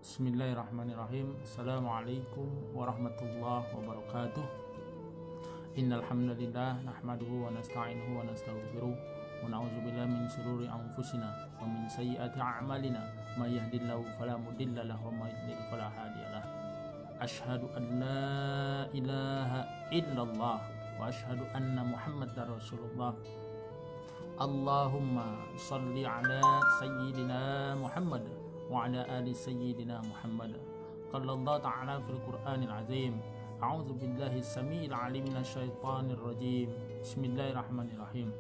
Bismillahirrahmanirrahim. Assalamualaikum warahmatullahi wabarakatuh. Innal hamdalillah nahmaduhu wa nasta'inuhu wa nastaghfiruh wa na'udzubillahi min shururi anfusina wa min sayyiati a'malina may yahdihillahu fala mudilla lahu wa may yudlil fala hadiyalah. Asyhadu an la ilaha illallah wa asyhadu anna Muhammadar Rasulullah. Allahumma shalli ala sayyidina Muhammad wa ala ali sayyidina Muhammad. Qala Allah ta'ala fil Qur'anil azim. A'udzu billahi samiil 'alim minasyaitonir rajim. Bismillahirrahmanirrahim.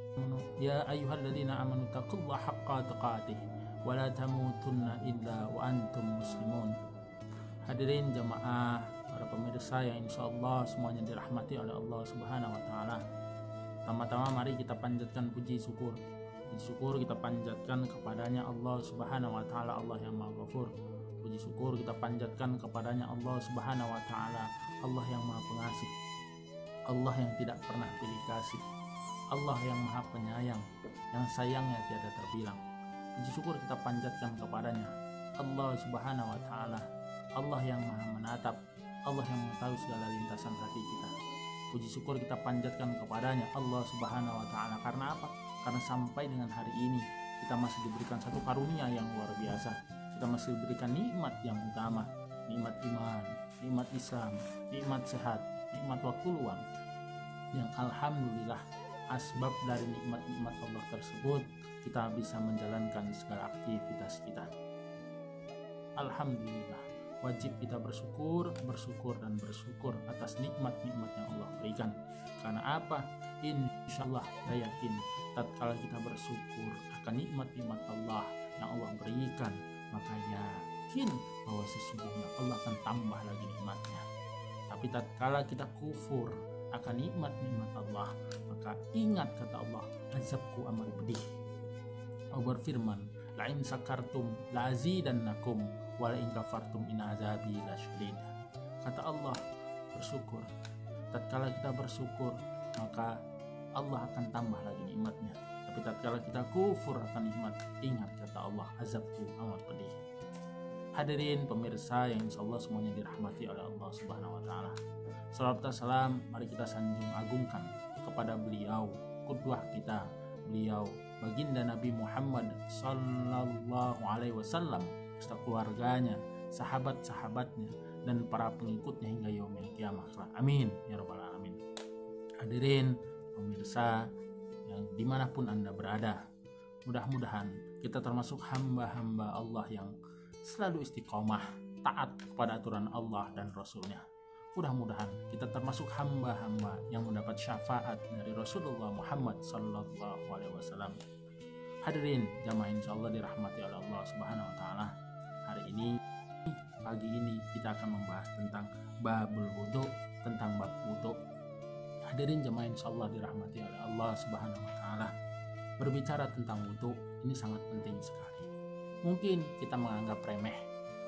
Ya ayyuhalladzina amanu taqullaha haqqa tuqatih wa la tamutunna illa wa antum muslimun. Hadirin jamaah, para pemirsa yang insyaallah semuanya dirahmati oleh Allah Subhanahu wa taala. Pertama-tama mari kita panjatkan puji syukur. Puji syukur kita panjatkan kepadanya Allah Subhanahu wa taala, Allah yang Maha Ghafur. Puji syukur kita panjatkan kepadanya Allah Subhanahu wa taala, Allah yang Maha Pengasih, Allah yang tidak pernah pilih kasih, Allah yang Maha Penyayang, yang sayangnya tiada terbilang. Puji syukur kita panjatkan kepadanya Allah Subhanahu wa taala, Allah yang Maha Menatap, Allah yang mengetahui segala lintasan hati kita. Puji syukur kita panjatkan kepadanya Allah Subhanahu wa taala. Karena apa? Karena sampai dengan hari ini kita masih diberikan satu karunia yang luar biasa. Kita masih diberikan nikmat yang utama, nikmat iman, nikmat Islam, nikmat sehat, nikmat waktu luang. Yang alhamdulillah asbab dari nikmat-nikmat Allah tersebut kita bisa menjalankan segala aktivitas kita. Alhamdulillah, wajib kita bersyukur dan bersyukur atas nikmat-nikmat yang Allah berikan. Karena apa? Insyaallah saya yakin tatkala kita bersyukur akan nikmat-nikmat Allah yang Allah berikan, maka yakin bahwa sesungguhnya Allah akan tambah lagi nikmatnya. Tapi tatkala kita kufur akan nikmat-nikmat Allah, maka ingat kata Allah, azabku amat pedih. Allah berfirman, la in sakartum la azidannakum wa la in kafartum in azabi lasyadid. Kata Allah, bersyukur. Tatkala kita bersyukur, maka Allah akan tambah lagi nikmatnya. Tapi tatkala kita kufur akan nikmat, ingat kata Allah, azabku amat pedih. Hadirin pemirsa yang insyaallah semuanya dirahmati oleh Allah Subhanahu wa taala. Salawat dan salam mari kita sanjung agungkan kepada beliau, qudwah kita, beliau baginda Nabi Muhammad sallallahu alaihi wasallam, serta keluarganya, sahabat-sahabatnya, dan para pengikutnya hingga yaumil qiyamah. Amin ya rabbal alamin. Hadirin pemirsa yang dimanapun Anda berada, mudah-mudahan kita termasuk hamba-hamba Allah yang selalu istiqomah taat kepada aturan Allah dan Rasulnya. Mudah-mudahan kita termasuk hamba-hamba yang mendapat syafaat dari Rasulullah Muhammad sallallahu alaihi wasallam. Hadirin jamaah insyaallah dirahmati oleh Allah Subhanahu wa taala. Hari ini, pagi ini kita akan membahas tentang babul wudu, tentang bab wudu. Hadirin jamaah insyaallah dirahmati oleh Allah Subhanahu wa taala. Berbicara tentang wudu ini sangat penting sekali. Mungkin kita menganggap remeh.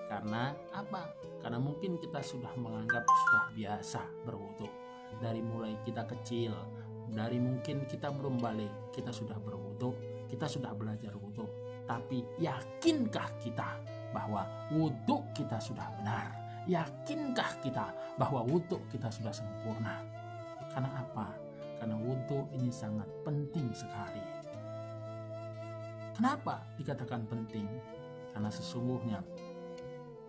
Karena apa? Karena mungkin kita sudah menganggap sudah biasa berwudu. Dari mulai kita kecil, dari mungkin kita belum balik, kita sudah berwudu, kita sudah belajar wudu. Tapi yakinkah kita bahwa wudu kita sudah benar? Yakinkah kita bahwa wudu kita sudah sempurna? Karena apa? Karena wudu ini sangat penting sekali. Kenapa dikatakan penting? Karena sesungguhnya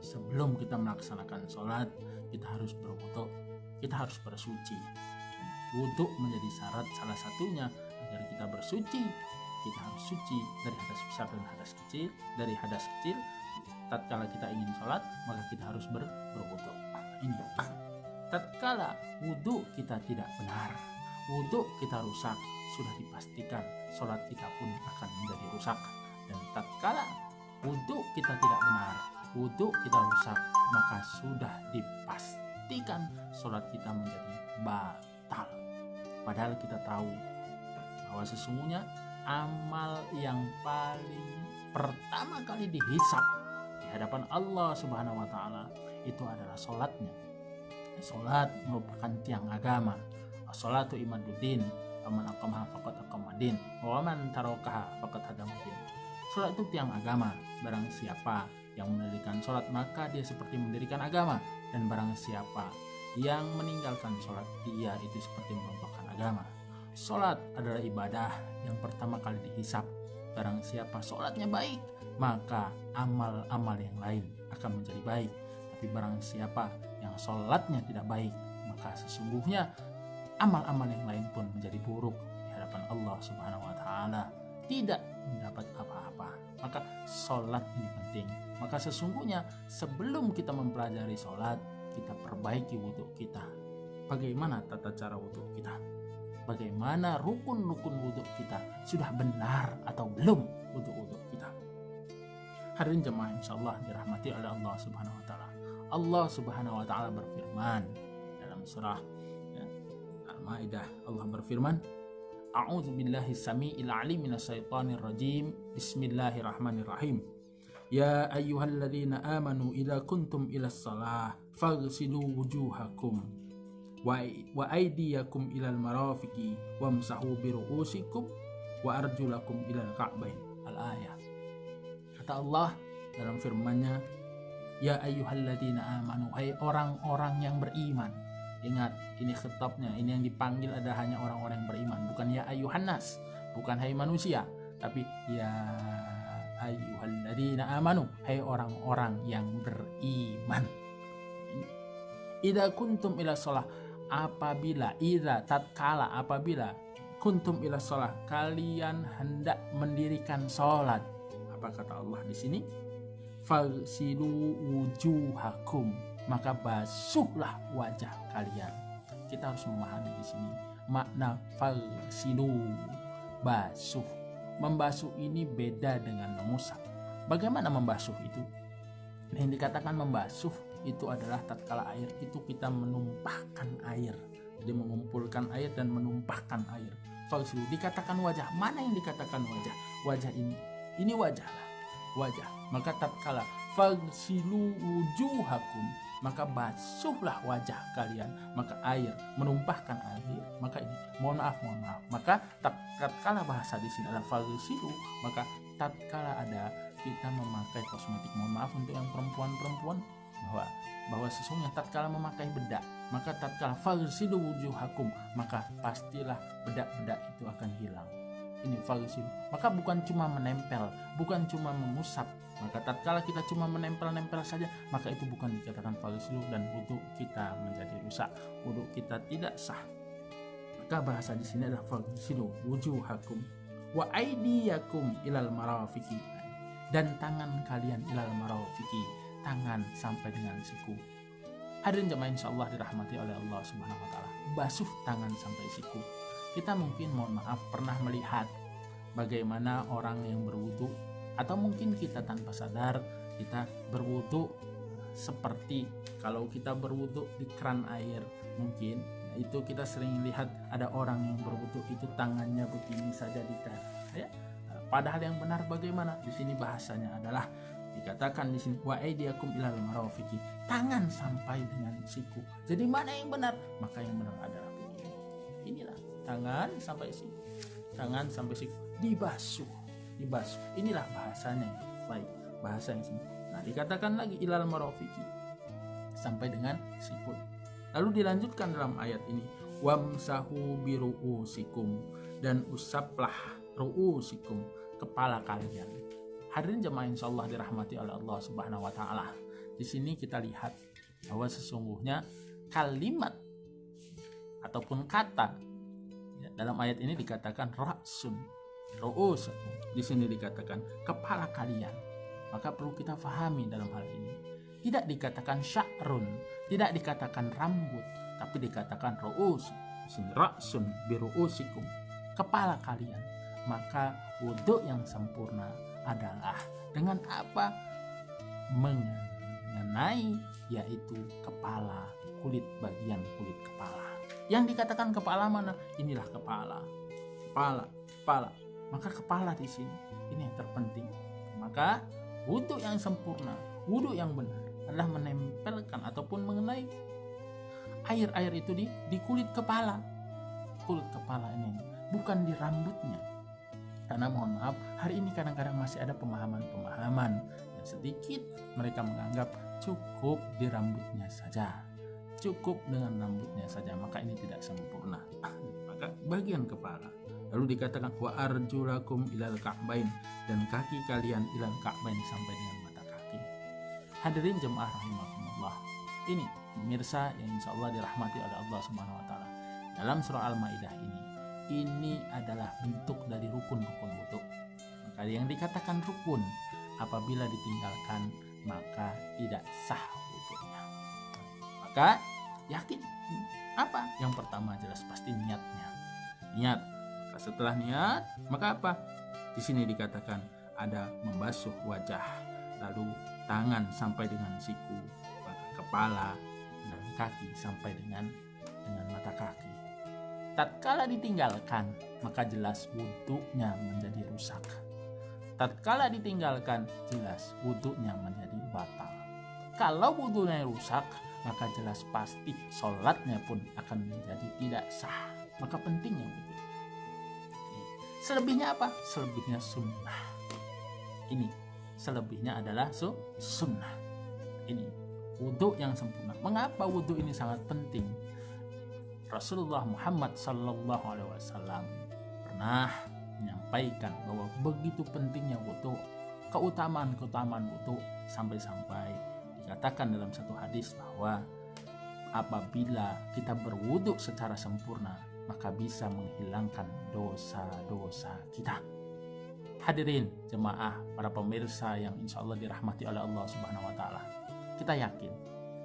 sebelum kita melaksanakan sholat, kita harus berwudu, kita harus bersuci. Wudu menjadi syarat salah satunya agar kita bersuci. Kita harus suci dari hadas besar dan hadas kecil. Dari hadas kecil, tatkala kita ingin sholat, maka kita harus berwudu. Ini. Tatkala wudu kita tidak benar, wudu kita rusak, sudah dipastikan sholat kita pun akan menjadi rusak. Dan tatkala wudu kita tidak benar, wudu kita rusak, maka sudah dipastikan sholat kita menjadi batal. Padahal kita tahu bahwa sesungguhnya amal yang paling pertama kali dihisab di hadapan Allah Subhanahu wa taala itu adalah sholatnya. Sholat merupakan tiang agama. As-sholatu imaduddin, faman aqamaha faqad aqamadin, wa man tarakaha faqad hadamuddin. Sholat itu tiang agama. Barang siapa yang mendirikan sholat maka dia seperti mendirikan agama, dan barang siapa yang meninggalkan sholat dia itu seperti merontokkan agama. Sholat adalah ibadah yang pertama kali dihisap. Barang siapa sholatnya baik, maka amal-amal yang lain akan menjadi baik. Tapi barang siapa yang sholatnya tidak baik, maka sesungguhnya amal-amal yang lain pun menjadi buruk di hadapan Allah Subhanahu wa Ta'ala, tidak mendapat apa-apa. Maka sholat ini penting. Maka sesungguhnya sebelum kita mempelajari sholat, kita perbaiki wudhu kita. Bagaimana tata cara wudhu kita? Bagaimana rukun-rukun wudhu kita? Sudah benar atau belum wudhu kita? Hadirin jemaah insyaallah dirahmati oleh Allah Subhanahu wa Ta'ala. Allah Subhanahu wa Ta'ala berfirman dalam surah Al-Maidah. Allah berfirman, A'udzu billahi samii'il 'alim minasyaitonir rajim. Bismillahirrahmanirrahim. Ya ayyuhalladzina amanu idza kuntum ilas shalah faghsilu wujuhakum wa aydiyakum ilal marafiqi wamsahu bi ru'usikum wa arjulakum ilal ka'bain. Al-ayah. Kata Allah dalam firman-Nya, ya ayyuhalladzina amanu, hai orang-orang yang beriman. Ingat, ini khitabnya, ini yang dipanggil ada hanya orang-orang yang beriman, bukan ya ayyuhannas, bukan hai manusia, tapi ya ayyuhalladzina amanu, hai orang-orang yang beriman. Idza kuntum ila shalah, apabila apabila kuntum ila shalah, kalian hendak mendirikan salat. Apa kata Allah di sini? Faghsilu wujuhakum, maka basuhlah wajah kalian. Kita harus memahami di sini makna faghsilu, basuh. Membasuh ini beda dengan mengusap. Bagaimana membasuh itu? Yang dikatakan membasuh itu adalah tatkala air itu kita menumpahkan air. Jadi mengumpulkan air dan menumpahkan air. Faghsilu dikatakan wajah. Mana yang dikatakan wajah? Wajah ini wajah lah. Wajah. Maka tatkala faghsilu wujuhakum, maka basuhlah wajah kalian. Maka air, menumpahkan air, maka ini mohon maaf. Maka tatkala bahasa di sini adalah faghsilu, maka tatkala ada kita memakai kosmetik, mohon maaf untuk yang perempuan bahwa sesungguhnya tatkala memakai bedak, maka tatkala faghsilu wujuhakum, maka pastilah bedak-bedak itu akan hilang. Ini faghsilu. Maka bukan cuma menempel, bukan cuma mengusap. Maka tatkala kita cuma menempel-nempel saja, maka itu bukan dikatakan faghsilu dan wudhu kita menjadi rusak, wudhu kita tidak sah. Maka bahasa di sini adalah faghsilu wujuhakum wa aydiyakum ilal marafiqi, dan tangan kalian ilal marafiqi, tangan sampai dengan siku. Hadirin jemaah insyaallah dirahmati oleh Allah Subhanahu wa Ta'ala. Basuh tangan sampai siku. Kita mungkin mohon maaf pernah melihat bagaimana orang yang berwudu, atau mungkin kita tanpa sadar kita berwudu seperti kalau kita berwudu di keran air, mungkin itu kita sering lihat ada orang yang berwudu itu tangannya begini saja ya. Padahal yang benar bagaimana? Di sini bahasanya adalah dikatakan di sini wa aydiyakum ilal marafiqi, tangan sampai dengan siku. Jadi mana yang benar? Maka yang benar adalah begini. Inilah tangan sampai siku. Tangan sampai siku dibasuh. Inilah bahasanya yang baik, bahasa yang sempurna. Nah, dikatakan lagi ilal marafiqi, sampai dengan siku. Lalu dilanjutkan dalam ayat ini, wamsahu biru'usikum, dan usaplah ru'usikum, kepala kalian. Hadirin jemaah insyaallah dirahmati oleh Allah Subhanahu wa Ta'ala. Di sini kita lihat bahwa sesungguhnya kalimat ataupun kata dalam ayat ini dikatakan ra'sun, ru'us. Di sini dikatakan kepala kalian. Maka perlu kita fahami dalam hal ini. Tidak dikatakan sya'run, tidak dikatakan rambut, tapi dikatakan ru'us. Di sini ra'sun biru'usikum, kepala kalian. Maka wudhu yang sempurna adalah dengan apa? Mengenai yaitu kepala, bagian kulit kepala. Yang dikatakan kepala mana? Inilah kepala. Maka kepala di sini ini yang terpenting. Maka wudhu yang sempurna, wudhu yang benar adalah menempelkan ataupun mengenai air itu di kulit kepala. Kulit kepala ini, bukan di rambutnya. Karena mohon maaf, hari ini kadang-kadang masih ada pemahaman sedikit, mereka menganggap cukup di rambutnya saja, cukup dengan rambutnya saja, maka ini tidak sempurna. Maka bagian kepala. Lalu dikatakan wa arjulakum ilal ka'bain, dan kaki kalian ilal ka'bain sampai dengan mata kaki. Hadirin jemaah rahimakumullah. Ini pemirsa yang insya Allah dirahmati oleh Allah Subhanahu wa taala. Dalam surah Al-Maidah ini adalah bentuk dari rukun-rukun wudu. Maka yang dikatakan rukun apabila ditinggalkan maka tidak sah wudunya. Maka yakin apa? Yang pertama jelas pasti niatnya. Niat. Maka setelah niat, maka apa? Di sini dikatakan ada membasuh wajah, lalu tangan sampai dengan siku, kepala, dan kaki sampai dengan mata kaki. Tatkala ditinggalkan, maka jelas wudunya menjadi rusak. Tatkala ditinggalkan, jelas wudunya menjadi batal. Kalau wudunya rusak, maka jelas pasti sholatnya pun akan menjadi tidak sah. Maka pentingnya wudu. Selebihnya apa? Selebihnya sunnah. Ini selebihnya adalah sunnah. Ini wudu yang sempurna. Mengapa wudu ini sangat penting? Rasulullah Muhammad sallallahu alaihi wasallam pernah menyampaikan bahwa begitu pentingnya wudu, keutamaan wudu, sampai-sampai dikatakan dalam satu hadis bahwa apabila kita berwudu secara sempurna, maka bisa menghilangkan dosa-dosa kita. Hadirin jemaah, para pemirsa yang insya Allah dirahmati oleh Allah Subhanahu wa taala. Kita yakin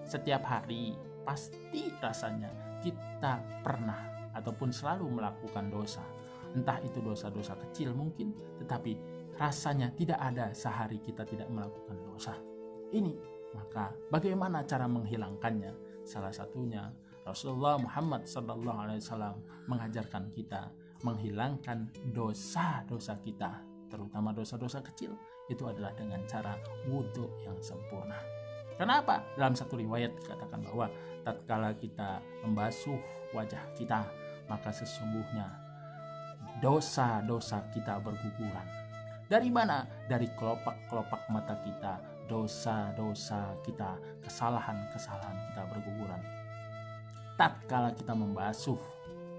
setiap hari pasti rasanya kita pernah ataupun selalu melakukan dosa. Entah itu dosa-dosa kecil mungkin, tetapi rasanya tidak ada sehari kita tidak melakukan dosa. Ini, maka bagaimana cara menghilangkannya? Salah satunya Rasulullah Muhammad SAW mengajarkan kita menghilangkan dosa-dosa kita, terutama dosa-dosa kecil, itu adalah dengan cara wudhu yang sempurna. Kenapa? Dalam satu riwayat dikatakan bahwa tatkala kita membasuh wajah kita, maka sesungguhnya dosa-dosa kita berguguran. Dari mana? Dari kelopak-kelopak mata kita, dosa-dosa kita, kesalahan-kesalahan kita berguguran. Tatkala kita membasuh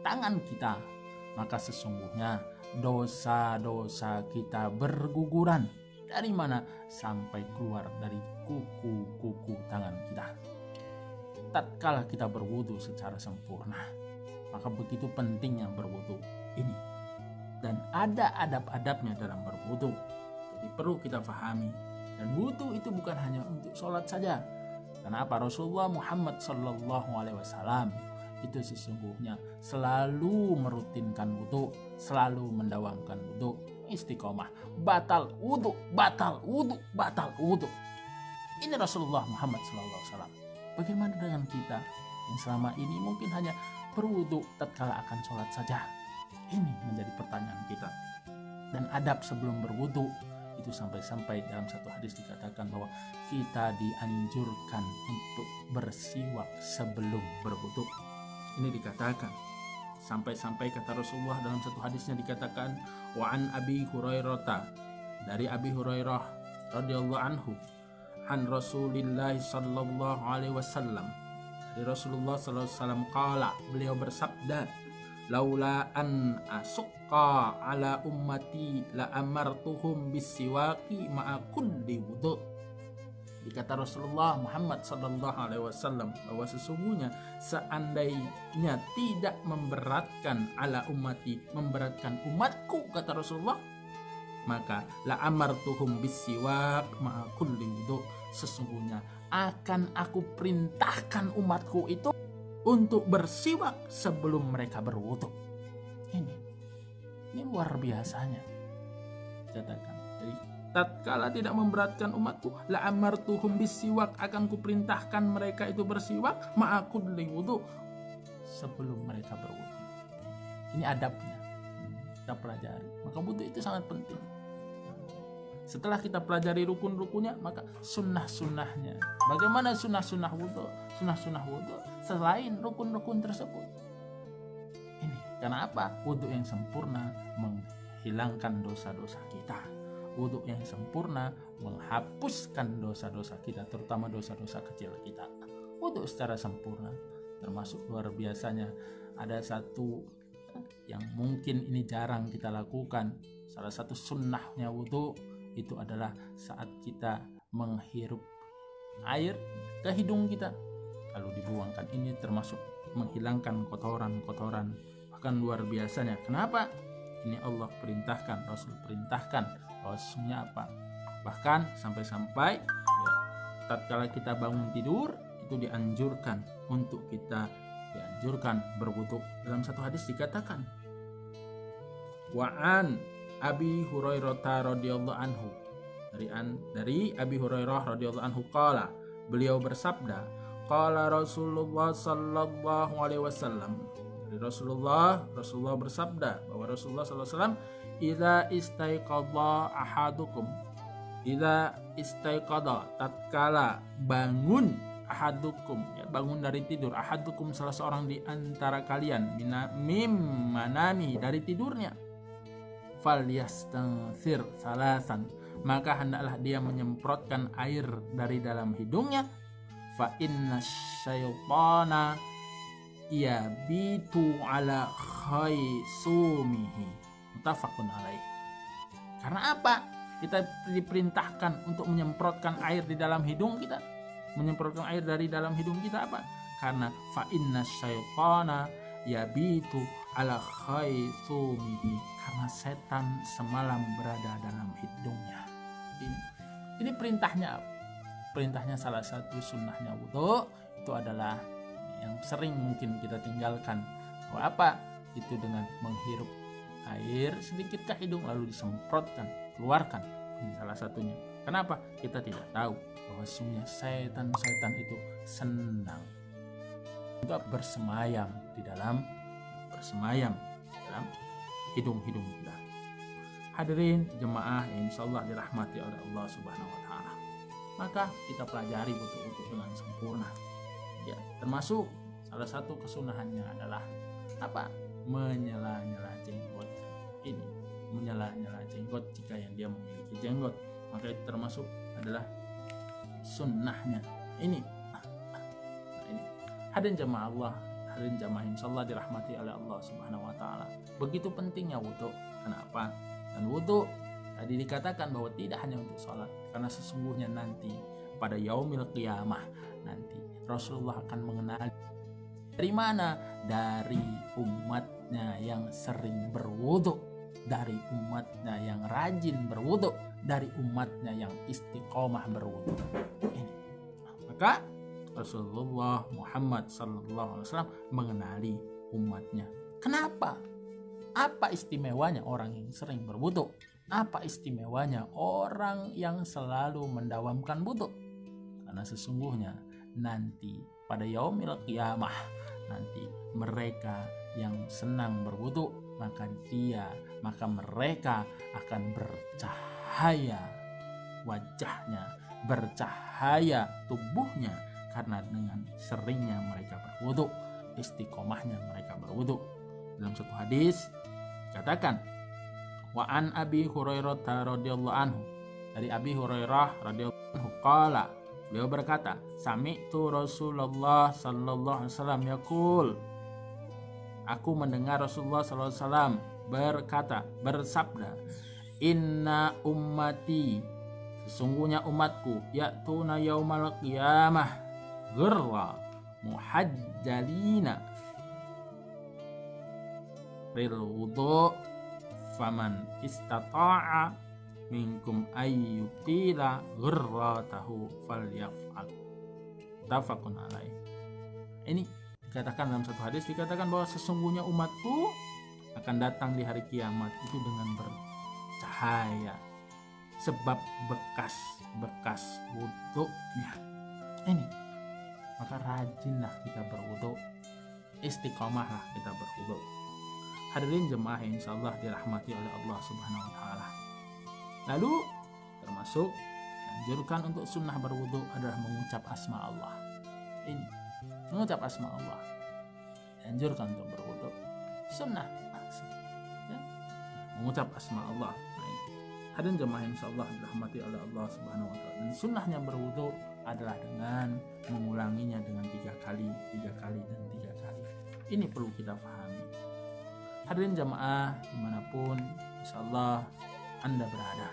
tangan kita, maka sesungguhnya dosa-dosa kita berguguran. Dari mana? Sampai keluar dari kuku-kuku tangan kita. Tatkala kita berwudu secara sempurna, maka begitu pentingnya berwudu ini. Dan ada adab-adabnya dalam berwudu. Jadi perlu kita pahami. Dan wudu itu bukan hanya untuk sholat saja. Kenapa? Rasulullah Muhammad SAW itu sesungguhnya selalu merutinkan wudu, selalu mendawamkan wudu, istiqomah, batal wudu, batal wudu, batal wudu. Ini Rasulullah Muhammad SAW. Bagaimana dengan kita yang selama ini mungkin hanya berwudu tatkala akan sholat saja? Ini menjadi pertanyaan kita. Dan adab sebelum berwudu itu sampai-sampai dalam satu hadis dikatakan bahwa kita dianjurkan untuk bersiwak sebelum berwudu. Ini dikatakan sampai-sampai kata Rasulullah dalam satu hadisnya dikatakan wa an Abi Hurairah, dari Abi Hurairah radhiyallahu anhu, an Rasulillah sallallahu alaihi wasallam, dari Rasulullah sallallahu alaihi wasallam qala, beliau bersabda, laula an asukka ala ummati la amartuhum bisiwaki ma'a kulli wudu. Dikata Rasulullah Muhammad sallallahu alaihi wasallam bahwa sesungguhnya seandainya tidak memberatkan ala ummati, memberatkan umatku, kata Rasulullah, maka la amartuhum bisiwak ma'a kulli wudu, sesungguhnya akan aku perintahkan umatku itu untuk bersiwak sebelum mereka berwudu. Ini luar biasanya. Katakan, jadi tatkala tidak memberatkan umatku, la amartuhum bisiwak, akan kuperintahkan mereka itu bersiwak ma'a kulli wudu, sebelum mereka berwudu. Ini adabnya. Kita pelajari. Maka wudu itu sangat penting. Setelah kita pelajari rukun-rukunnya, maka sunnah-sunnahnya. Bagaimana sunnah-sunnah wudu? Sunnah-sunnah wudu selain rukun-rukun tersebut. Ini karena apa? Wudu yang sempurna menghilangkan dosa-dosa kita. Wudhu yang sempurna menghapuskan dosa-dosa kita, terutama dosa-dosa kecil kita. Wudhu secara sempurna, termasuk luar biasanya ada satu yang mungkin ini jarang kita lakukan. Salah satu sunnahnya wudhu itu adalah saat kita menghirup air ke hidung kita lalu dibuangkan. Ini termasuk menghilangkan kotoran-kotoran. Bahkan luar biasanya. Kenapa? Ini Allah perintahkan, Rasul perintahkan. Rasulnya apa? Bahkan sampai-sampai ya, tatkala kita bangun tidur itu dianjurkan untuk kita berwudu. Dalam satu hadis dikatakan, wa'an Abi Hurairah radhiyallahu anhu, dari Abi Hurairah radhiyallahu anhu qala, beliau bersabda, qala Rasulullah sallallahu alaihi wasallam, dari Rasulullah bersabda bahwa Rasulullah sallallahu alaihi wasallam, idza istaiqadha tatkala bangun ahadukum, ya, bangun dari tidur, ahadukum salah seorang di antara kalian, mim manami dari tidurnya, falyastansir salasan, maka hendaklah dia menyemprotkan air dari dalam hidungnya, fa inna syaitana yabitu ala khaisumihi, muttafaqun alaih. Karena apa? Kita diperintahkan untuk menyemprotkan air di dalam hidung kita. Menyemprotkan air dari dalam hidung kita apa? Karena fa inna syaitana yabitu ala khaisumihi, karena setan semalam berada dalam hidungnya. Ini perintahnya salah satu sunnahnya wudhu itu adalah yang sering mungkin kita tinggalkan. Apa? Itu dengan menghirup air sedikit ke hidung lalu disemprotkan, keluarkan. Ini salah satunya. Kenapa? Kita tidak tahu bahwa sesungguhnya setan itu senang untuk bersemayam dalam hidung-hidung kita. Hadirin jemaah yang insyaallah dirahmati oleh Allah Subhanahu wa taala. Maka kita pelajari wudhu dengan sempurna. Ya, termasuk salah satu kesunahannya adalah apa? Menyela-nyela jenggot. Ini menyela-nyela jenggot jika yang dia memiliki jenggot, maka itu termasuk adalah sunnahnya. Ini hadirin jemaah insyaallah dirahmati oleh Allah Subhanahu wa taala. Begitu pentingnya wudhu. Kenapa? Dan wudhu tadi dikatakan bahwa tidak hanya untuk sholat, karena sesungguhnya nanti pada yaumil qiyamah nanti Rasulullah akan mengenali dari mana? Dari umatnya yang sering berwudhu, dari umatnya yang rajin berwudhu, dari umatnya yang istiqomah berwudhu. Ini. Maka Rasulullah Muhammad sallallahu alaihi wasallam mengenali umatnya. Kenapa? Apa istimewanya orang yang sering berwudhu? Apa istimewanya orang yang selalu mendawamkan wudhu? Karena sesungguhnya nanti pada yaumil qiyamah nanti mereka yang senang berwudhu, maka mereka akan bercahaya wajahnya, bercahaya tubuhnya, karena dengan seringnya mereka berwudhu, istiqomahnya mereka berwudhu. Dalam satu hadis katakan, wa an Abi Hurairah radhiyallahu anhu, dari Abi Hurairah radhiyallahu anhu qala, beliau berkata, sami'tu Rasulullah sallallahu alaihi wasallam yaqul, aku mendengar Rasulullah sallallahu alaihi wasallam bersabda, inna ummati, sesungguhnya umatku, ya'tuna yaumal qiyamah ghurra muhajjalina bil wudu, faman istata'a minkum ayyutila ghurratahu falyaf'al, muttafaqun alaih. Ini dikatakan dalam satu hadis, dikatakan bahwa sesungguhnya umatku akan datang di hari kiamat itu dengan bercahaya sebab bekas wudhunya. Ini, maka rajinlah kita berwudhu, istiqomahlah kita berwudhu. Hadirin jemaah yang insyaallah dirahmati oleh Allah Subhanahu wa taala. Lalu termasuk dianjurkan untuk sunnah berwudhu adalah mengucap asma Allah. Ini mengucap asma Allah dianjurkan untuk berwudhu, sunnah ya, mengucap asma Allah. Hadirin jemaah insyaallah dirahmati oleh Allah Subhanahu wa taala. Dan sunnahnya berwudu adalah dengan mengulanginya dengan 3 kali dan 3 kali. Ini perlu kita pahami. Hadirin jemaah dimanapun insyaallah Anda berada.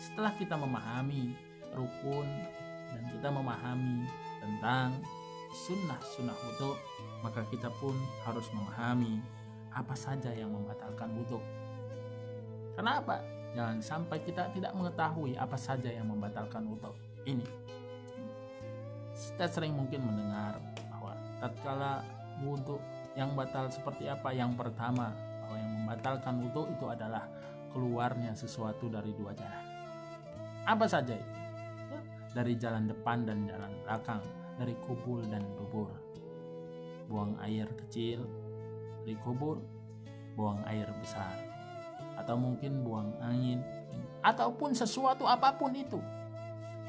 Setelah kita memahami rukun dan kita memahami tentang sunnah wudu, maka kita pun harus memahami apa saja yang membatalkan wudu. Kenapa? Jangan sampai kita tidak mengetahui apa saja yang membatalkan wudu. Ini kita sering mungkin mendengar bahwa tatkala wudu yang batal seperti apa. Yang pertama, bahwa yang membatalkan wudu itu adalah keluarnya sesuatu dari 2 jalan. Apa saja itu? Dari jalan depan dan jalan belakang, dari kubul dan dubur. Buang air kecil dari kubul, buang air besar, atau mungkin buang angin, ataupun sesuatu apapun itu.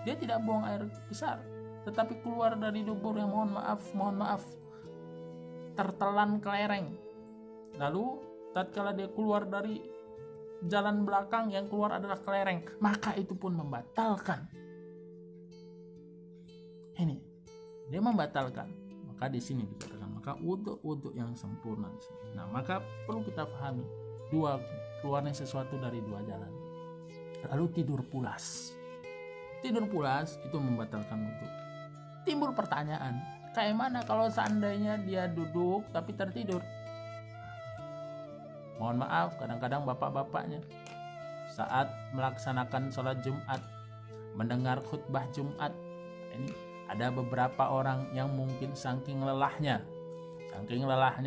Dia tidak buang air besar, tetapi keluar dari dubur yang mohon maaf tertelan kelereng. Lalu tatkala dia keluar dari jalan belakang, yang keluar adalah kelereng, maka itu pun membatalkan. Ini dia membatalkan. Maka di sini dikatakan maka wudu yang sempurna. Nah, maka perlu kita pahami keluarnya sesuatu dari 2 jalan. Lalu tidur pulas itu membatalkan wudu. Timbul pertanyaan, kayak mana kalau seandainya dia duduk tapi tertidur? Mohon maaf, kadang-kadang bapak-bapaknya saat melaksanakan sholat Jumat, mendengar khutbah Jumat, ini ada beberapa orang yang mungkin saking lelahnya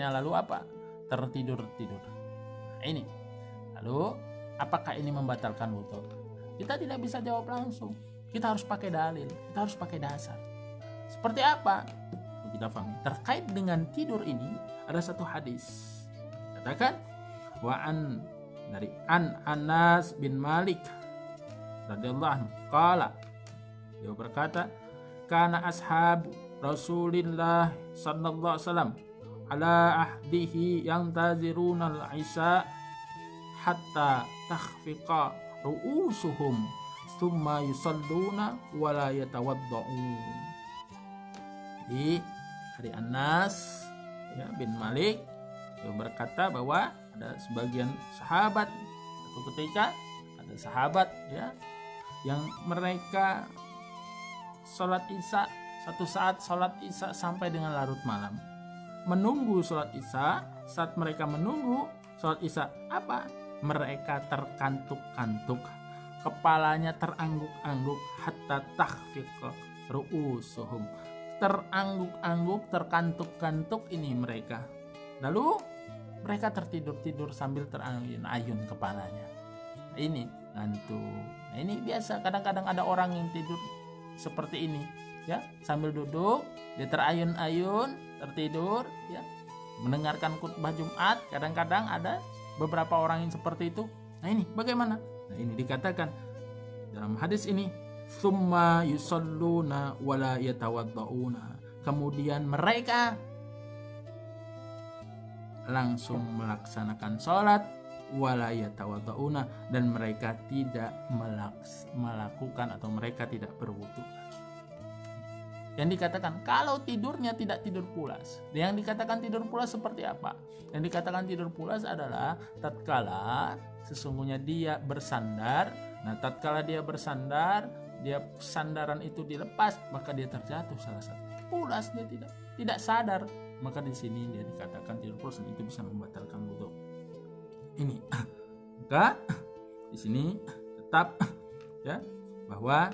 lalu apa? Tertidur. Nah, ini. Lalu apakah ini membatalkan wudu? Kita tidak bisa jawab langsung. Kita harus pakai dalil, kita harus pakai dasar. Seperti apa? Kita pahami. Terkait dengan tidur ini ada satu hadis. Katakan dari Anas bin Malik radhiyallahu anhu qala, dia berkata, kana ashab Rasulillah sallallahu alaihi wasallam ala ahdihi yantaziruna al-isya hatta takhfiqa ru'usuhum thumma yusalluna wa la yatawadda'un. Jadi dari Anas bin Malik dia berkata bahwa ada sebagian sahabat, satu ketika ada sahabat yang mereka sholat isya, satu saat sholat isya sampai dengan larut malam, menunggu sholat isya. Saat mereka menunggu sholat isya, apa? Mereka terkantuk-kantuk, kepalanya terangguk-angguk, hatta takhfiqa ru'usuhum, terangguk-angguk, terkantuk-kantuk ini mereka. Lalu mereka tertidur-tidur sambil terayun-ayun kepalanya. Ini ngantuk. Nah, ini biasa, kadang-kadang ada orang yang tidur seperti ini, sambil duduk dia terayun-ayun, tertidur, mendengarkan khutbah Jumat. Kadang-kadang ada beberapa orang yang seperti itu. Nah, ini bagaimana? Nah, ini dikatakan dalam hadis ini, summa yusalluna wala yatawadda'una, kemudian mereka langsung melaksanakan sholat, wala yatawadda'una, dan mereka tidak melakukan atau mereka tidak berwudu lagi. Yang dikatakan kalau tidurnya tidak tidur pulas. Yang dikatakan tidur pulas seperti apa? Yang dikatakan tidur pulas adalah tatkala sesungguhnya dia bersandar. Nah, tatkala dia bersandar, dia sandaran itu dilepas, maka dia terjatuh salah satu. Pulas, dia tidak sadar. Maka di sini dia dikatakan tidur pulas, dan itu bisa membatalkan wudu. Ini maka di sini tetap bahwa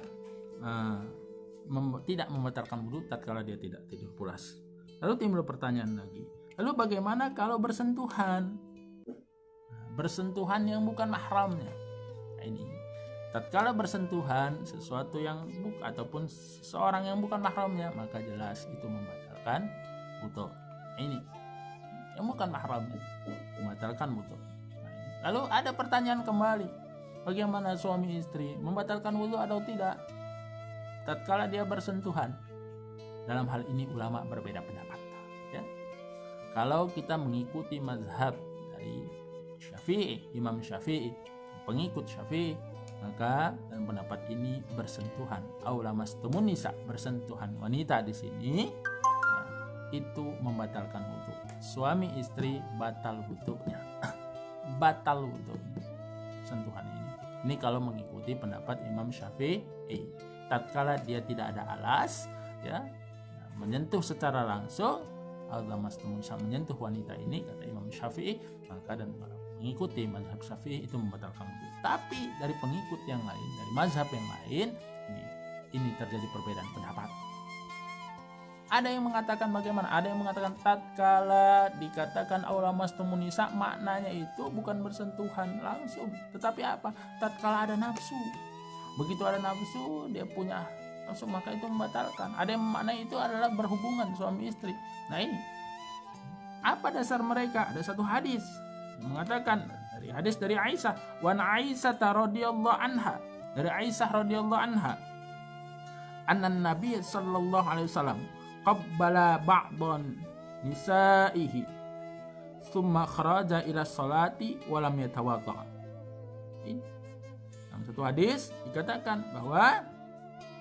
tidak membatalkan wudu tatkala dia tidak tidur pulas. Lalu timbul pertanyaan lagi, lalu bagaimana kalau bersentuhan yang bukan mahramnya? Nah, ini tatkala bersentuhan sesuatu yang ataupun seseorang yang bukan mahramnya, maka jelas itu membatalkan wudu. Ini yang bukan mahramnya membatalkan wudu. Lalu ada pertanyaan kembali, bagaimana suami istri membatalkan wudu atau tidak tatkala dia bersentuhan? Dalam hal ini ulama berbeda pendapat. Kalau kita mengikuti mazhab dari Syafi'i, Imam Syafi'i, pengikut Syafi'i, Maka dalam pendapat ini bersentuhan aulamastumun nisa, bersentuhan wanita di sini itu membatalkan wudu. Suami istri batal wudunya. Batal wudunya sentuhan ini. Ini kalau mengikuti pendapat Imam Syafi'i. Tatkala dia tidak ada alas ya, menyentuh secara langsung, aulamastumun nisa menyentuh wanita ini kata Imam Syafi'i, maka dan mengikuti mazhab Syafi'i itu membatalkan wudu. Tapi dari pengikut yang lain, dari mazhab yang lain, ini terjadi perbedaan pendapat. Ada yang mengatakan bagaimana? Ada yang mengatakan tatkala dikatakan aulamastumun nisa maknanya itu bukan bersentuhan langsung, tetapi apa? Tatkala ada nafsu. Begitu ada nafsu, dia punya nafsu, maka itu membatalkan. Ada yang maknanya itu adalah berhubungan suami istri. Nah ini, apa dasar mereka? Ada satu hadis mengatakan dari hadis dari Aisyah, wan Aisyah radhiyallahu anha, dari Aisyah radhiyallahu anha, anna Nabi sallallahu alaihi wasallam qabbala ba'dhan nisaihi thumma kharaja ila salati wa lam yatawadda. Dalam satu hadis dikatakan bahwa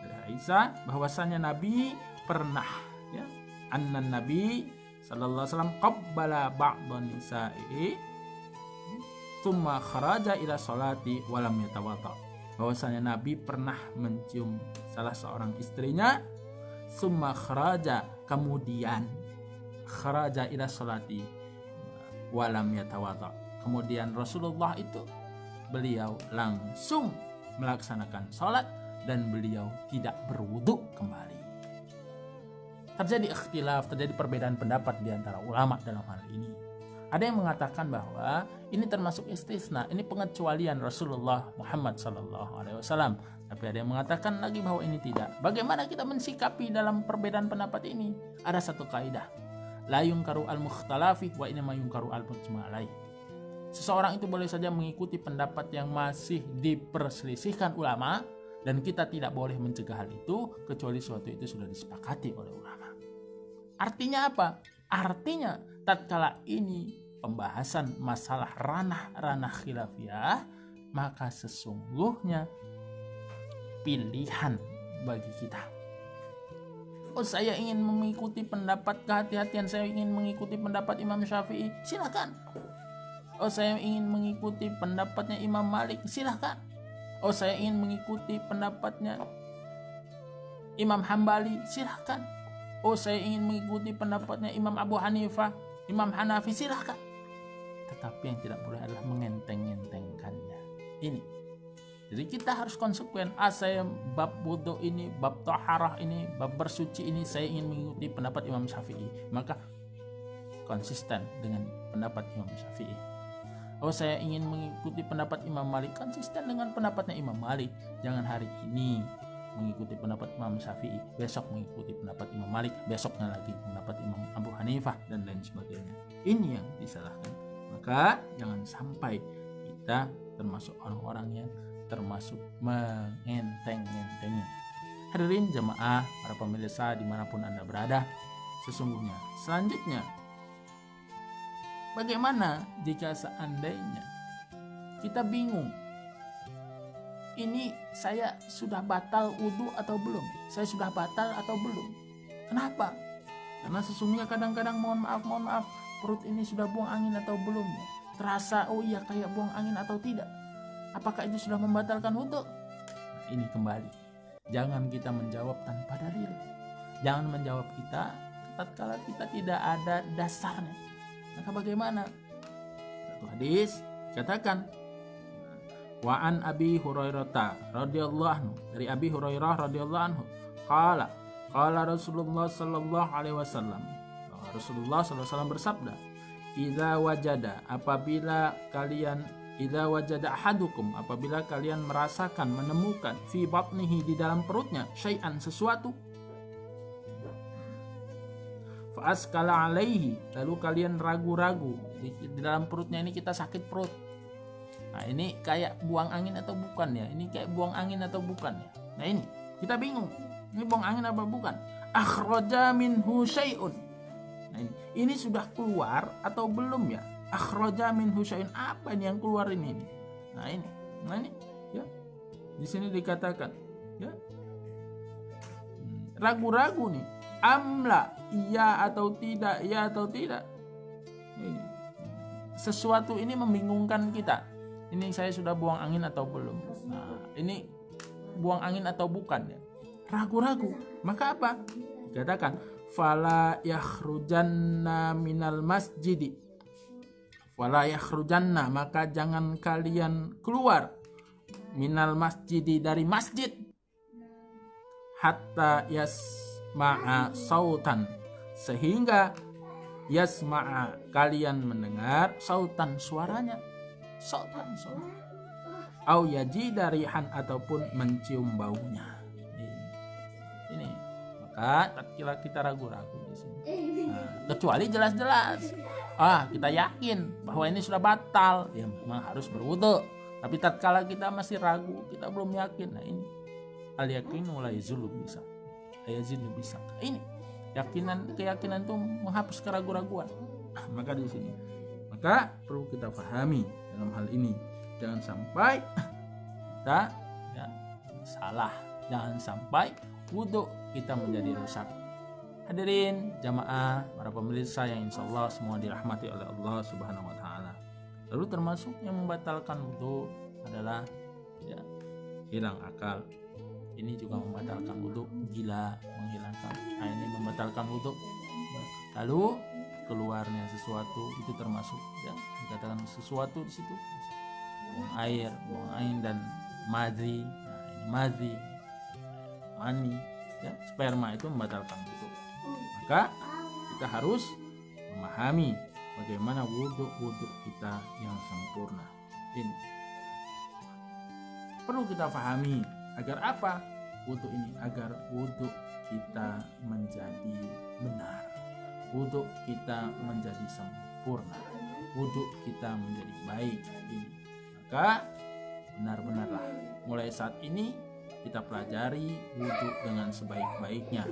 dari Aisyah bahwasanya Nabi pernah ya, anna Nabi sallallahu alaihi wasallam qabbala ba'dhan nisaihi tsumma kharaja ila sholati walam yatawadda, bahwasanya Nabi pernah mencium salah seorang istrinya, tsumma kharaja, kemudian kharaja ila sholati walam yatawadda, kemudian Rasulullah itu beliau langsung melaksanakan sholat dan beliau tidak berwudu kembali. Terjadi ikhtilaf, terjadi perbedaan pendapat di antara ulama dalam hal ini. Ada yang mengatakan bahwa ini termasuk istisna, ini pengecualian Rasulullah Muhammad SAW. Tapi ada yang mengatakan lagi bahwa ini tidak. Bagaimana kita mensikapi dalam perbedaan pendapat ini? Ada satu kaidah, la yungkaru al-mukhtalafi wa inma yungkaru al-mujma' alaih. Seseorang itu boleh saja mengikuti pendapat yang masih diperselisihkan ulama, dan kita tidak boleh mencegah hal itu kecuali suatu itu sudah disepakati oleh ulama. Artinya apa? Artinya tatkala ini pembahasan masalah ranah-ranah khilafiyah, maka sesungguhnya pilihan bagi kita. Oh, saya ingin mengikuti pendapat kehati-hatian, saya ingin mengikuti pendapat Imam Syafi'i, silakan. Oh, saya ingin mengikuti pendapatnya Imam Malik, silakan. Oh, saya ingin mengikuti pendapatnya Imam Hambali, silakan. Oh, saya ingin mengikuti pendapatnya Imam Abu Hanifah, Imam Hanafi, silakan. Tetapi yang tidak boleh adalah mengenteng-entengkannya. Ini. Jadi kita harus konsekuen. Saya bab wudu ini, bab taharah ini, bab bersuci ini, saya ingin mengikuti pendapat Imam Syafi'i. Maka konsisten dengan pendapat Imam Syafi'i. Oh, saya ingin mengikuti pendapat Imam Malik, konsisten dengan pendapatnya Imam Malik. Jangan hari ini mengikuti pendapat Imam Syafi'i, besok mengikuti pendapat Imam Malik, besoknya lagi pendapat Imam Abu Hanifah, dan lain sebagainya. Ini yang disalahkan. Maka jangan sampai kita termasuk orang-orang yang termasuk mengenteng-entengi. Hadirin jamaah, para pemirsa dimanapun Anda berada, sesungguhnya selanjutnya, bagaimana jika seandainya kita bingung, ini saya sudah batal wudu atau belum? Saya sudah batal atau belum? Kenapa? Karena sesungguhnya kadang-kadang mohon maaf, perut ini sudah buang angin atau belum? Terasa, oh iya kayak buang angin atau tidak? Apakah itu sudah membatalkan wudu? Nah, ini kembali. Jangan kita menjawab tanpa dalil. Jangan menjawab kita tatkala kita tidak ada dasarnya. Maka bagaimana? Satu hadis katakan, wa an Abi Hurairah radhiyallahu anhu, dari Abi Hurairah radhiyallahu anhu, qala Rasulullah sallallahu alaihi wasallam, Rasulullah sallallahu alaihi wasallam bersabda, idza wajada, apabila wajada ahadukum, apabila kalian merasakan, menemukan fi batnihi, di dalam perutnya, syai'an, sesuatu, fa askala alaihi, lalu kalian ragu-ragu, di dalam perutnya ini kita sakit perut. Nah, ini kayak buang angin atau bukan ya? Ini kayak buang angin atau bukan ya? Nah, ini kita bingung. Ini buang angin apa bukan? Akhraja minhu syai'un. Nah, ini sudah keluar atau belum ya? Akhraja minhu syai'un, apa ini yang keluar ini? Nah, ini ya. Di sini dikatakan, ya, ragu-ragu nih, amla, iya atau tidak, iya atau tidak. Ini sesuatu ini membingungkan kita. Ini saya sudah buang angin atau belum? Nah, ini buang angin atau bukan ya? Ragu-ragu. Maka apa? Dikatakan, fala yakhrujanna minal masjidi. Fala yakhrujanna, maka jangan kalian keluar minal masjidi, dari masjid, hatta yasma'a sautan, sehingga yasma'a, kalian mendengar, sautan, suaranya, sautan, suara, au yajida rihan, ataupun mencium baunya. Ini maka tatkala kita ragu-ragu di sini, kecuali jelas-jelas kita yakin bahwa ini sudah batal, ya memang harus berwudu. Tapi tatkala kita masih ragu, kita belum yakin, nah ini al yaqinu la yazulu bisa, yazinu bisa. Ini keyakinan itu menghapus keraguan-raguan. Maka di sini, maka perlu kita pahami dalam hal ini, jangan sampai kita salah, jangan sampai wudu kita menjadi rusak. Hadirin jamaah, para pemirsa yang insyaallah semua dirahmati oleh Allah Subhanahu wa taala. Lalu termasuk yang membatalkan wudu adalah hilang akal. Ini juga membatalkan wudu, gila, menghilangkan. Nah, ini membatalkan wudu. Lalu keluarnya sesuatu itu termasuk dikatakan sesuatu di situ. Buang air dan madhi. Nah, ini madhi, mani, sperma itu membatalkan wudu. Maka kita harus memahami bagaimana wudu kita yang sempurna. Ini perlu kita pahami agar apa? Wudu ini agar wudu kita menjadi benar, wudu kita menjadi sempurna, wudu kita menjadi baik. Ini maka benar-benarlah mulai saat ini kita pelajari wudu dengan sebaik-baiknya.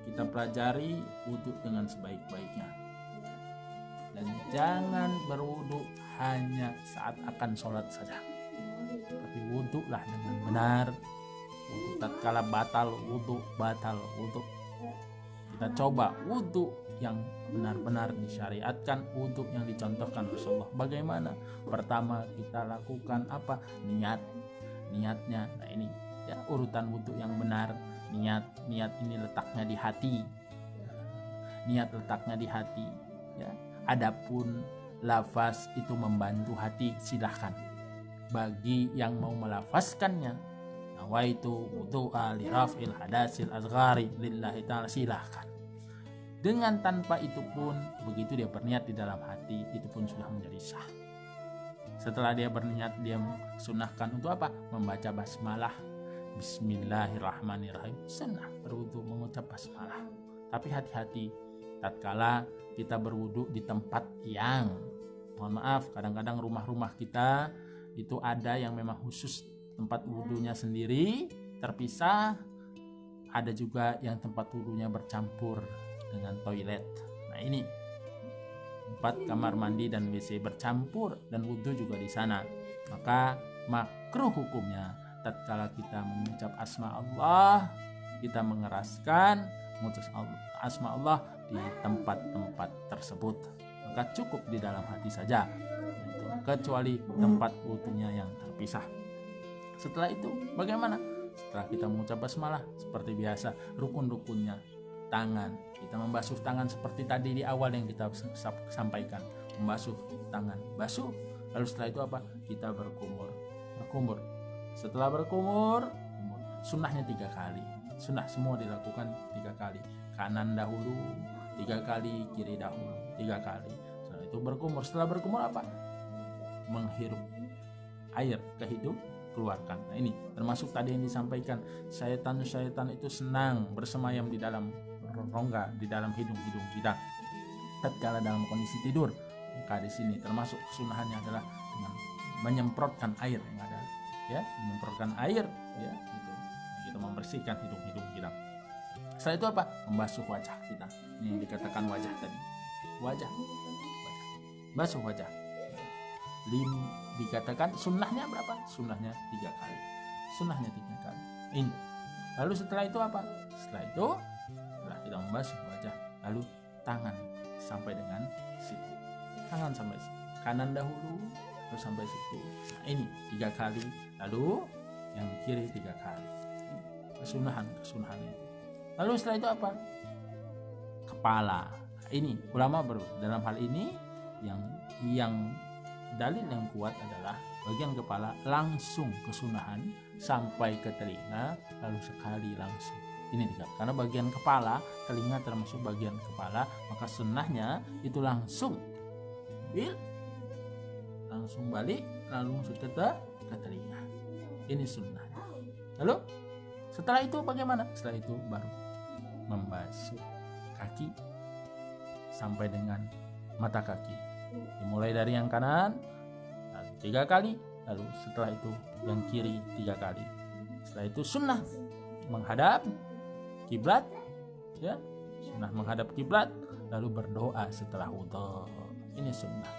Kita pelajari wudu dengan sebaik-baiknya. Dan jangan berwudu hanya saat akan sholat saja, tapi wudhulah dengan benar. Wudu tatkala batal wudu. Kita coba wudu yang benar-benar disyariatkan, wudu yang dicontohkan Rasulullah. Bagaimana? Pertama kita lakukan apa? Niatnya. Nah ini urutan wudu yang benar. Niat ini letaknya di hati. Niat letaknya di hati. Adapun lafaz itu membantu hati, silahkan. Bagi yang mau melafazkannya, nawaitu wudu'a li raf'il hadasil asghari lillahi ta'ala, silahkan. Dengan tanpa itu pun, begitu dia berniat di dalam hati, itu pun sudah menjadi sah. Setelah dia berniat, dia sunahkan untuk apa? Membaca basmalah. Bismillahirrahmanirrahim. Sunnah berwudu mengucap basmalah. Tapi hati-hati tatkala kita berwudu di tempat yang, mohon maaf, kadang-kadang rumah-rumah kita itu ada yang memang khusus tempat wudunya sendiri, terpisah. Ada juga yang tempat wudunya bercampur dengan toilet. Nah ini tempat kamar mandi dan WC bercampur dan wudu juga di sana. Maka makruh hukumnya tatkala kita mengucap asma Allah, kita mengeraskan mengucap asma Allah di tempat-tempat tersebut. Maka cukup di dalam hati saja, kecuali tempat wudunya yang terpisah. Setelah itu bagaimana? Setelah kita mengucap basmalah seperti biasa, rukun-rukunnya, tangan, kita membasuh tangan seperti tadi di awal yang kita sampaikan, membasuh tangan, basuh. Lalu setelah itu apa? Kita berkumur. Setelah berkumur, sunnahnya 3 kali. Sunnah semua dilakukan 3 kali. Kanan dahulu 3 kali, kiri dahulu 3 kali. Setelah itu berkumur. Setelah berkumur apa? Menghirup air ke hidung, keluarkan. Nah ini termasuk tadi yang disampaikan, syaitan itu senang bersemayam di dalam rongga, di dalam hidung kita tatkala dalam kondisi tidur. Maka di sini termasuk kesunahannya adalah dengan menyemprotkan air yang ada, menyemprotkan air, gitu. Kita membersihkan hidung kita. Setelah itu apa? Membasuh wajah kita. Ini yang dikatakan wajah tadi. Wajah. Basuh wajah. dikatakan sunnahnya berapa? Sunnahnya 3 kali. Sunnahnya 3 kali. Ini. Lalu setelah itu apa? Setelah itu kita membasuh wajah, lalu tangan sampai dengan siku. Tangan sampai siku. Kanan dahulu, terus sampai siku. Nah, ini 3 kali. Lalu yang kiri 3 kali. Kesunahan itu. Lalu setelah itu apa? Kepala. Ini ulama dalam hal ini yang dalil yang kuat adalah bagian kepala langsung kesunahan sampai ke telinga, lalu sekali langsung. Ini juga karena bagian kepala, telinga termasuk bagian kepala, maka sunnahnya itu langsung balik, langsung ke telinga. Ini sunnah. Lalu setelah itu bagaimana? Setelah itu baru membasuh kaki sampai dengan mata kaki. Dimulai dari yang kanan, lalu 3 kali, lalu setelah itu yang kiri 3 kali. Setelah itu sunnah menghadap kiblat, ya, sunnah menghadap kiblat, lalu berdoa setelah wudu. Ini sunnah.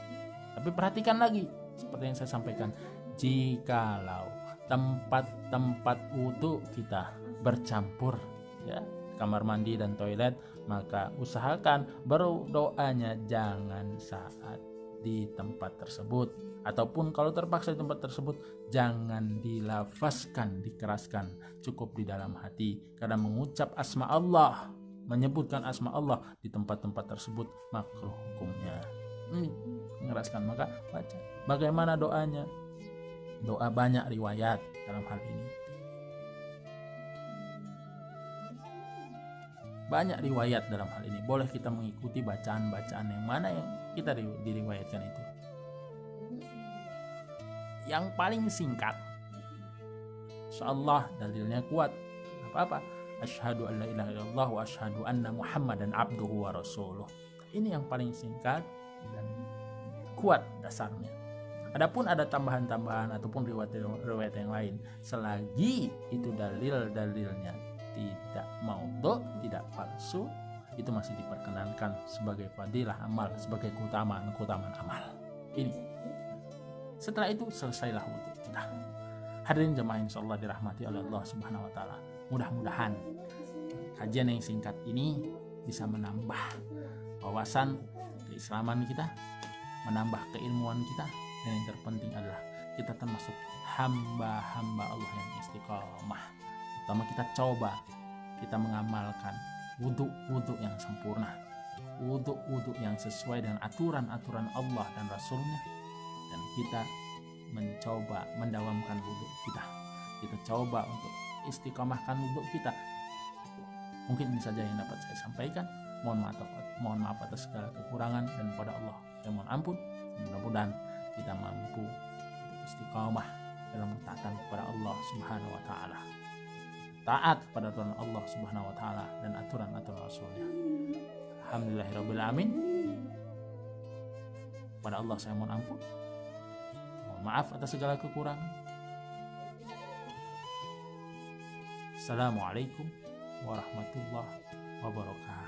Tapi perhatikan lagi, seperti yang saya sampaikan, jikalau tempat-tempat wudu kita bercampur, ya, kamar mandi dan toilet, maka usahakan berdoanya jangan saat di tempat tersebut, ataupun kalau terpaksa di tempat tersebut jangan dilafazkan, dikeraskan, cukup di dalam hati, karena mengucap asma Allah, menyebutkan asma Allah di tempat-tempat tersebut makruh hukumnya. Mengeraskan, maka baca. Bagaimana doanya? Doa banyak riwayat dalam hal ini. Banyak riwayat dalam hal ini. Boleh kita mengikuti bacaan-bacaan yang mana yang kita diriwayatkan itu. Yang paling singkat, insyaallah dalilnya kuat. Apa-apa? Asyhadu an la ilaha illallah wa asyhadu anna Muhammadan abduhu wa rasuluh. Ini yang paling singkat dan kuat dasarnya. Adapun ada tambahan-tambahan ataupun riwayat yang lain, selagi itu dalilnya tidak maudhu, tidak palsu, itu masih diperkenankan sebagai fadilah amal, sebagai keutamaan amal. Ini. Setelah itu selesailah wudu kita. Hadirin jemaah insyaallah dirahmati oleh Allah Subhanahu wa taala. Mudah-mudahan kajian yang singkat ini bisa menambah wawasan keislaman kita, menambah keilmuan kita, dan yang terpenting adalah kita termasuk hamba-hamba Allah yang istiqomah. Pertama kita coba kita mengamalkan wudu yang sempurna, wudu yang sesuai dengan aturan-aturan Allah dan Rasulnya, dan kita mencoba mendawamkan wudu kita. Kita coba untuk istiqomahkan wudu kita. Mungkin ini saja yang dapat saya sampaikan. Mohon maaf atas segala kekurangan, dan pada Allah saya mohon ampun. Mudah-mudahan kita mampu istiqomah dalam ketaatan kepada Allah Subhanahu wa taala. Taat kepada aturan Allah Subhanahu wa taala dan aturan-aturan Rasulnya. Alhamdulillahirabbil alamin. Pada Allah saya mohon ampun. Mohon maaf atas segala kekurangan. Assalamualaikum warahmatullahi wabarakatuh.